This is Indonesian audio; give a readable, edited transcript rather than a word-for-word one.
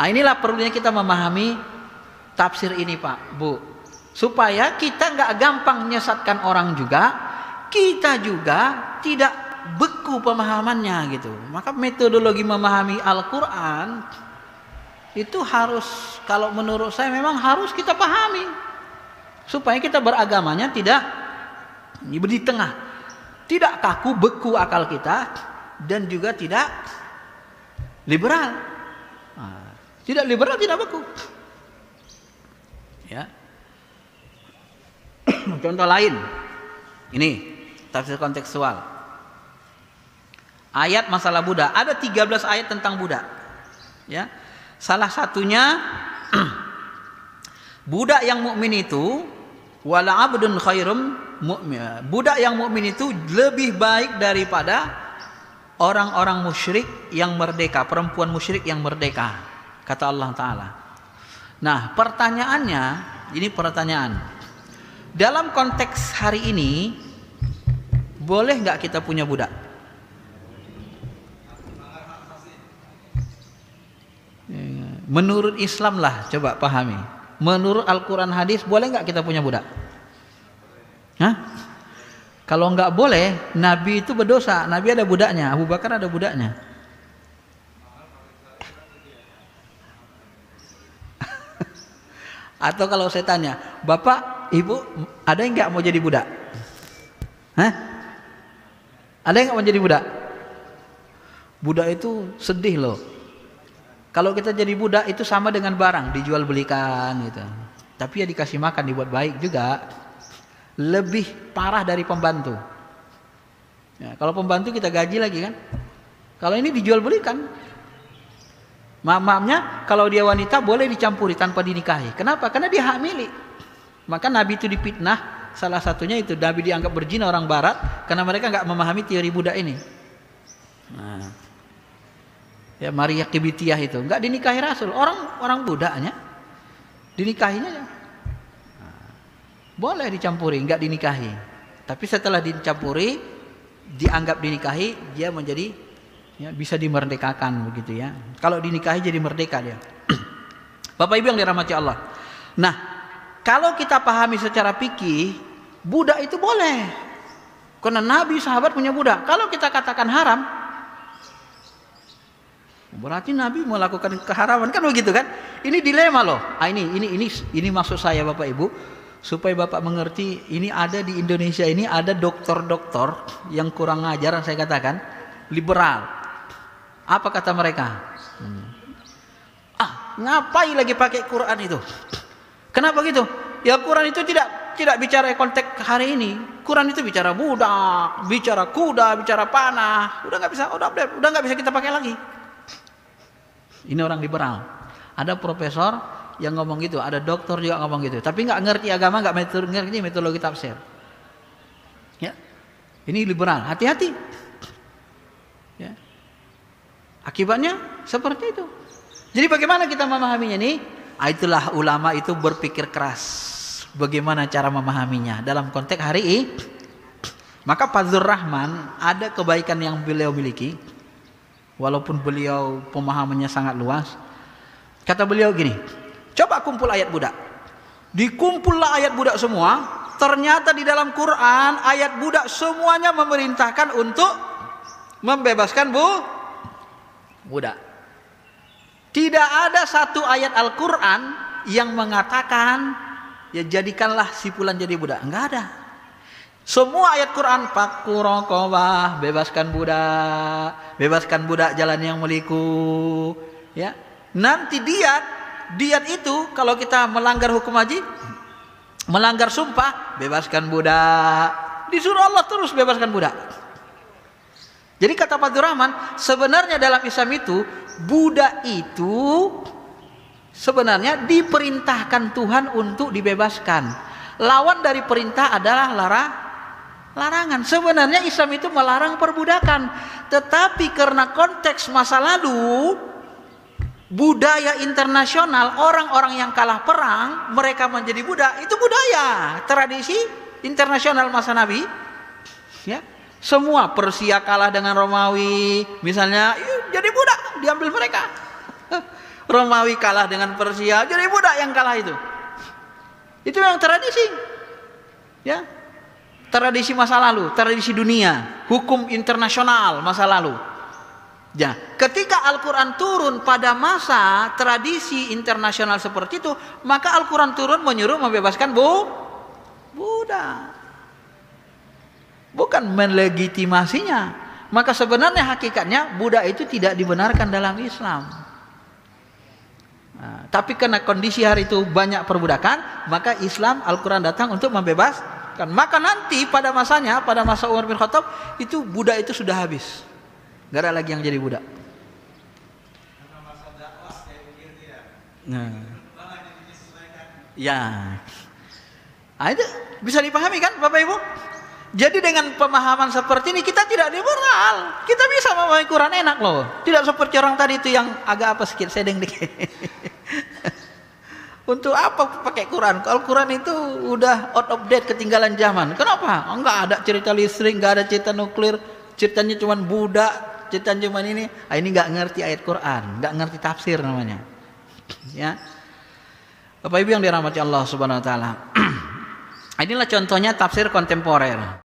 Nah, inilah perlunya kita memahami tafsir ini Pak, Bu, supaya kita nggak gampang menyesatkan orang juga, kita juga tidak beku pemahamannya gitu. Maka metodologi memahami Al-Quran itu harus, kalau menurut saya memang harus kita pahami supaya kita beragamanya tidak di tengah, tidak kaku beku akal kita, dan juga tidak liberal. Nah, tidak liberal, tidak beku. Ya. Contoh lain, ini tafsir kontekstual. Ayat masalah budak, ada 13 ayat tentang budak. Ya. Salah satunya budak yang mukmin itu wala abdun khairum mu'min. Budak yang mukmin itu lebih baik daripada orang-orang musyrik yang merdeka, perempuan musyrik yang merdeka, kata Allah Ta'ala. Nah, pertanyaannya, ini pertanyaan. Dalam konteks hari ini, boleh nggak kita punya budak? Menurut Islam lah, coba pahami. Menurut Al-Quran hadis, boleh nggak kita punya budak? Hah? Kalau nggak boleh, Nabi itu berdosa. Nabi ada budaknya, Abu Bakar ada budaknya. Atau kalau saya tanya, Bapak, Ibu, ada yang nggak mau jadi budak? Hah? Ada yang nggak mau jadi budak? Budak itu sedih loh. Kalau kita jadi budak itu sama dengan barang, dijual belikan gitu. Tapi ya dikasih makan, dibuat baik juga. Lebih parah dari pembantu. Ya, kalau pembantu kita gaji lagi kan. Kalau ini dijual belikan. Maafnya kalau dia wanita boleh dicampuri tanpa dinikahi. Kenapa? Karena dia hak milik. Maka Nabi itu dipitnah. Salah satunya itu Nabi dianggap berzina orang Barat karena mereka nggak memahami teori budak ini. Nah, ya Maria Kibitiyah itu nggak dinikahi Rasul, orang budaknya dinikahinya ya. Boleh dicampuri, nggak dinikahi. Tapi setelah dicampuri, dianggap dinikahi, dia menjadi ya, bisa dimerdekakan begitu ya. Kalau dinikahi jadi merdeka dia. Bapak Ibu yang dirahmati Allah. Nah, kalau kita pahami secara fikih, budak itu boleh. Karena Nabi sahabat punya budak. Kalau kita katakan haram, berarti Nabi melakukan keharaman, kan begitu kan? Ini dilema loh. Ini maksud saya Bapak Ibu, supaya Bapak mengerti, ini ada di Indonesia ini ada dokter-dokter yang kurang ajar, saya katakan liberal. Apa kata mereka? Ngapain lagi pakai Quran itu? Kenapa gitu? Ya Quran itu tidak bicara konteks hari ini. Quran itu bicara budak, bicara kuda, bicara panah. Udah nggak bisa kita pakai lagi. Ini orang liberal. Ada profesor yang ngomong gitu, ada dokter juga ngomong gitu. Tapi nggak ngerti agama, nggak ngerti metodologi tafsir. Ya, ini liberal. Hati-hati. Ya. Akibatnya seperti itu. Jadi bagaimana kita memahaminya nih? Itulah ulama itu berpikir keras. Bagaimana cara memahaminya dalam konteks hari ini? Maka Fadzur Rahman ada kebaikan yang beliau miliki. Walaupun beliau pemahamannya sangat luas, kata beliau gini, coba kumpul ayat budak. Dikumpullah ayat budak semua. Ternyata di dalam Quran ayat budak semuanya memerintahkan untuk membebaskan budak. Tidak ada satu ayat Al-Quran yang mengatakan ya jadikanlah si fulan jadi budak. Enggak ada. Semua ayat Quran fakku raqabah, bebaskan budak jalan yang meliku, ya. Nanti diat itu kalau kita melanggar hukum haji, melanggar sumpah, bebaskan budak. Disuruh Allah terus bebaskan budak. Jadi kata Fadzur Rahman, sebenarnya dalam Islam itu budak itu sebenarnya diperintahkan Tuhan untuk dibebaskan. Lawan dari perintah adalah larangan. Sebenarnya Islam itu melarang perbudakan, tetapi karena konteks masa lalu, budaya internasional, orang-orang yang kalah perang mereka menjadi budak, itu budaya tradisi internasional masa Nabi, ya. Semua Persia kalah dengan Romawi misalnya, jadi budak diambil mereka. Romawi kalah dengan Persia, jadi budak yang kalah itu. Itu yang tradisi. Ya. Tradisi masa lalu, tradisi dunia, hukum internasional masa lalu. Ya, ketika Al-Quran turun pada masa tradisi internasional seperti itu, maka Al-Quran turun menyuruh membebaskan budak, bukan melegitimasinya. Maka sebenarnya hakikatnya budak itu tidak dibenarkan dalam Islam. Nah, tapi karena kondisi hari itu banyak perbudakan, maka Islam, Al-Quran datang untuk membebaskan. Maka nanti pada masanya, pada masa Umar bin Khattab, itu budak itu sudah habis. Gak ada lagi yang jadi budak. Nah, ya, nah, itu bisa dipahami kan, Bapak Ibu? Jadi dengan pemahaman seperti ini kita tidak liberal, kita bisa memahami Quran enak loh. Tidak seperti orang tadi itu yang agak apa sedikit sedeng dikit. Untuk apa pakai Quran? Kalau Quran itu udah out of date, ketinggalan zaman. Kenapa? Enggak ada cerita listrik, enggak ada cerita nuklir, ceritanya cuma budak, ceritanya cuma ini. Ah, ini enggak ngerti ayat Quran, enggak ngerti tafsir namanya. Ya. Bapak Ibu yang dirahmati Allah Subhanahu wa taala. Inilah contohnya tafsir kontemporer.